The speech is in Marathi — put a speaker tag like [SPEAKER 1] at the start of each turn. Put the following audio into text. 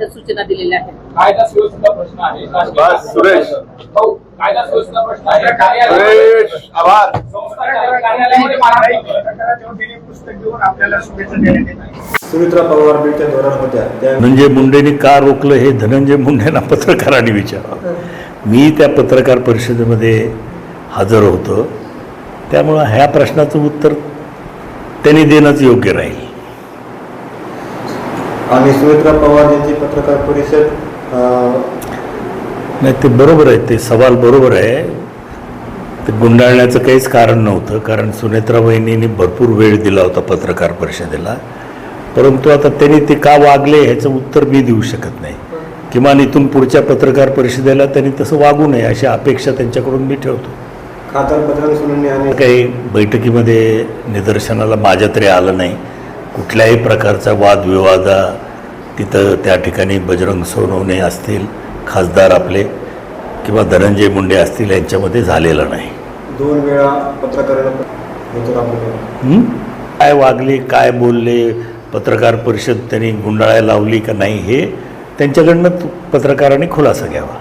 [SPEAKER 1] सूचना दिलेल्या आहेत.
[SPEAKER 2] कायदा सुव्यवस्थेचा प्रश्न आहे.
[SPEAKER 3] सुरेश
[SPEAKER 2] कायदा सुव्यवस्थेचा प्रश्न आहे.
[SPEAKER 3] सुरेश आभार.
[SPEAKER 2] कार्यालयामध्ये मारहाण
[SPEAKER 4] सुमित्रा पवार बीडच्या दौऱ्यात होत्या.
[SPEAKER 5] धनंजय मुंडेंनी का रोखलं हे धनंजय मुंडेंना पत्रकारांनी विचारावं. मी त्या पत्रकार परिषदेमध्ये हजर होतो, त्यामुळं ह्या प्रश्नाचं उत्तर त्यांनी देणंच योग्य राहील.
[SPEAKER 4] आणि सुमित्रा पवार यांची पत्रकार परिषद
[SPEAKER 5] नाही, ते बरोबर आहे, ते सवाल बरोबर आहे. ते गुंडाळण्याचं काहीच कारण नव्हतं, कारण सुनेत्रा वहिनींनी भरपूर वेळ दिला होता पत्रकार परिषदेला. परंतु आता त्यांनी ते का वागले ह्याचं उत्तर मी देऊ शकत नाही. किमान इथून पुढच्या पत्रकार परिषदेला त्यांनी तसं वागू नये अशी अपेक्षा त्यांच्याकडून मी ठेवतो.
[SPEAKER 4] खासदार बजरंग सोनवणे आणि
[SPEAKER 5] काही बैठकीमध्ये निदर्शनाला माझ्या तरी आलं नाही कुठल्याही प्रकारचा वादविवाद तिथं त्या ठिकाणी बजरंग सोनवणे असतील, खासदार आपले किंवा धनंजय मुंडे असतील यांच्यामध्ये झालेला नाही.
[SPEAKER 4] 2 वेळा पत्रकारांना
[SPEAKER 5] काय वागले, काय बोलले, पत्रकार परिषद त्यांनी गुंडाळायला लावली का नाही हे त्यांच्याकडनं पत्रकारांनी खुलासा घ्यावा.